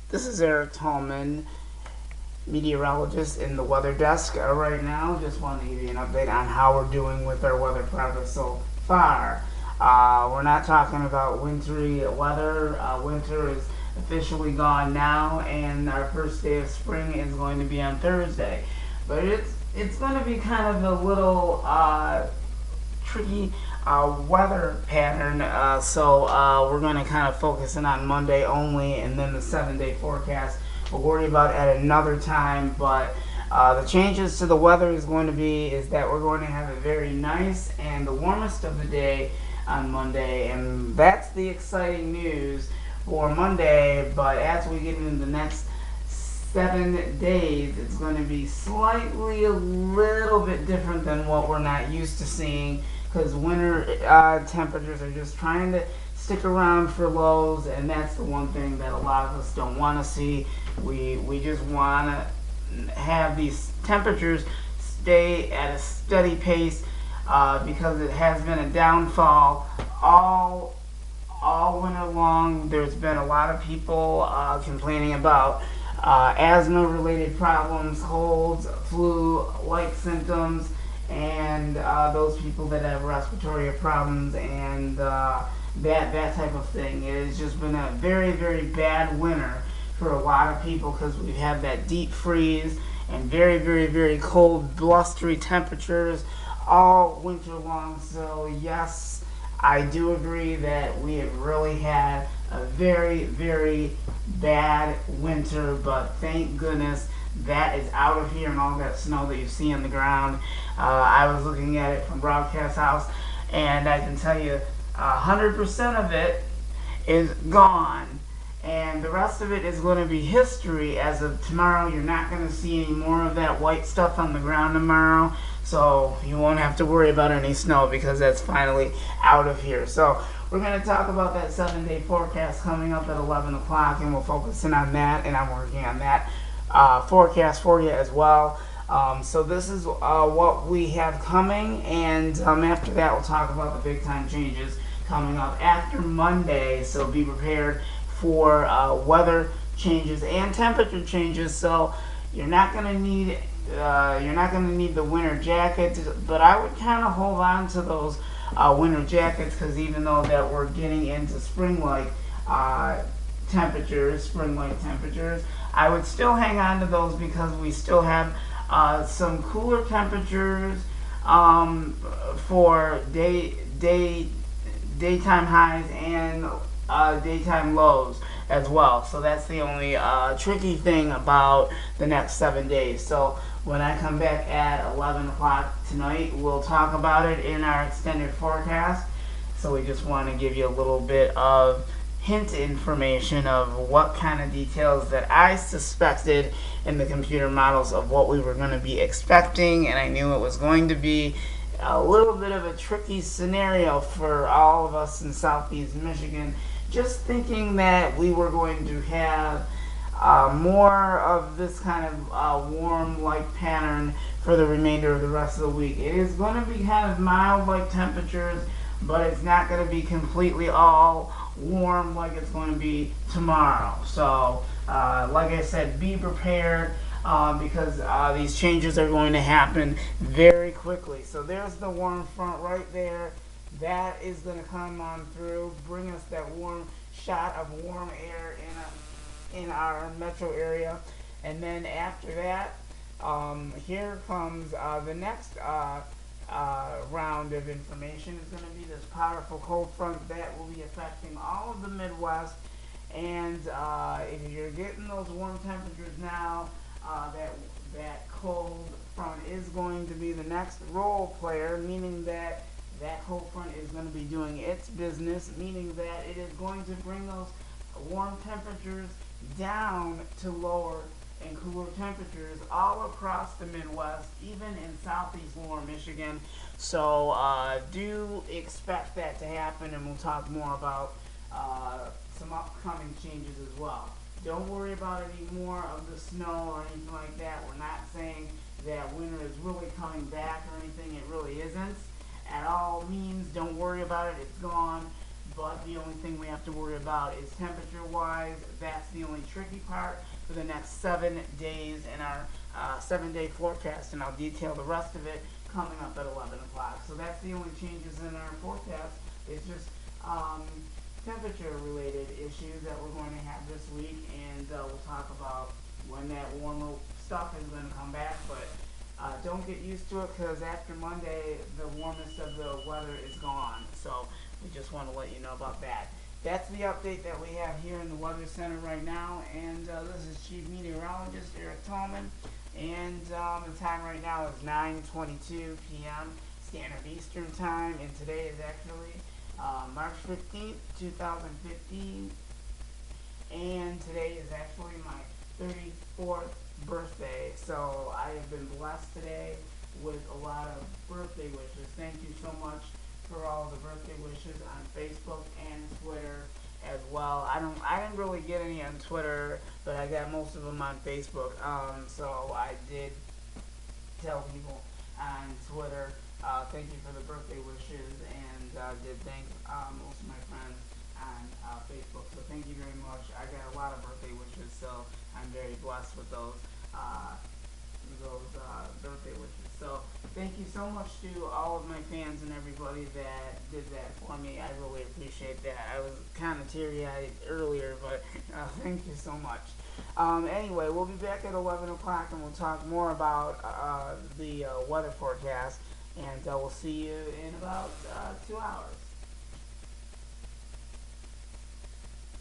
This is Eric Tallman, meteorologist in the weather desk right now. Just wanted to give you an update on how we're doing with our weather progress so far. We're not talking about wintry weather. Winter is officially gone now, and our first day of spring is going to be on Thursday. But it's going to be kind of a little tricky weather pattern. So we're going to kind of focus in on Monday only, and then the 7-day forecast we'll worry about at another time. But the changes to the weather is that we're going to have a very nice and the warmest of the day on Monday, and that's the exciting news for Monday. But as we get into the next 7 days, it's going to be slightly a little bit different than what we're not used to seeing, because winter temperatures are just trying to stick around for lows, and that's the one thing that a lot of us don't want to see. We just want to have these temperatures stay at a steady pace, because it has been a downfall all winter long. There's been a lot of people complaining about asthma-related problems, colds, flu-like symptoms, and those people that have respiratory problems and that type of thing. It has just been a very, very bad winter for a lot of people, because we've had that deep freeze and very, very, very cold, blustery temperatures all winter long. So yes, I do agree that we have really had a very, very bad winter, but thank goodness that is out of here, and all that snow that you see on the ground. I was looking at it from Broadcast House, and I can tell you 100% of it is gone, and the rest of it is going to be history. As of tomorrow, you're not going to see any more of that white stuff on the ground tomorrow, so you won't have to worry about any snow, because that's finally out of here. So we're going to talk about that 7-day forecast coming up at 11 o'clock, and we'll focus in on that, and I'm working on that forecast for you as well. So this is what we have coming, and after that we'll talk about the big time changes coming up after Monday. So be prepared for weather changes and temperature changes. So you're not going to need the winter jacket, but I would kind of hold on to those winter jackets, because even though that we're getting into spring-like temperatures, I would still hang on to those, because we still have some cooler temperatures for daytime highs and daytime lows as well. So that's the only tricky thing about the next 7 days. So when I come back at 11 o'clock tonight, we'll talk about it in our extended forecast. So we just want to give you a little bit of hint information of what kind of details that I suspected in the computer models of what we were going to be expecting, and I knew it was going to be a little bit of a tricky scenario for all of us in Southeast Michigan, just thinking that we were going to have more of this kind of warm-like pattern for the remainder of the rest of the week. It is going to be kind of mild-like temperatures, but it's not going to be completely all warm like it's going to be tomorrow. So like I said, be prepared, because these changes are going to happen very quickly. So there's the warm front right there. That is going to come on through, bring us that warm shot of warm air in our metro area. And then after that, here comes the next round of information. Is going to be this powerful cold front that will be affecting all of the Midwest. And if you're getting those warm temperatures now, that cold front is going to be the next role player, meaning that cold front is going to be doing its business, meaning that it is going to bring those warm temperatures down to lower and cooler temperatures all across the Midwest, even in southeast lower Michigan. So do expect that to happen, and we'll talk more about some upcoming changes as well. Don't worry about any more of the snow or anything like that. We're not saying that winter is really coming back or anything. It really isn't at all means. Don't worry about it. It's gone. but the only thing we have to worry about is temperature-wise. That's the only tricky part for the next 7 days in our 7-day forecast, and I'll detail the rest of it coming up at 11 o'clock. So that's the only changes in our forecast. It's just temperature-related issues that we're going to have this week, and we'll talk about when that warmer stuff is going to come back. But don't get used to it, because after Monday, the warmest of the weather is gone. So we just want to let you know about that. That's the update that we have here in the Weather Center right now. And this is Chief Meteorologist Eric Tallman. And the time right now is 9:22 p.m. Standard Eastern Time. And today is actually March 15th, 2015. And today is actually my 34th birthday. So I have been blessed today with a lot of birthday wishes. Thank you so much for all the birthday wishes on Facebook and Twitter as well. I didn't really get any on Twitter, but I got most of them on Facebook. So I did tell people on Twitter, thank you for the birthday wishes, and did thank most of my friends on Facebook. So thank you very much. I got a lot of birthday wishes, so I'm very blessed with those birthday wishes. So thank you so much to all of my fans and everybody that did that for me. I really appreciate that. I was kind of teary-eyed earlier, but thank you so much. Anyway, we'll be back at 11 o'clock, and we'll talk more about the weather forecast, and we'll see you in about 2 hours.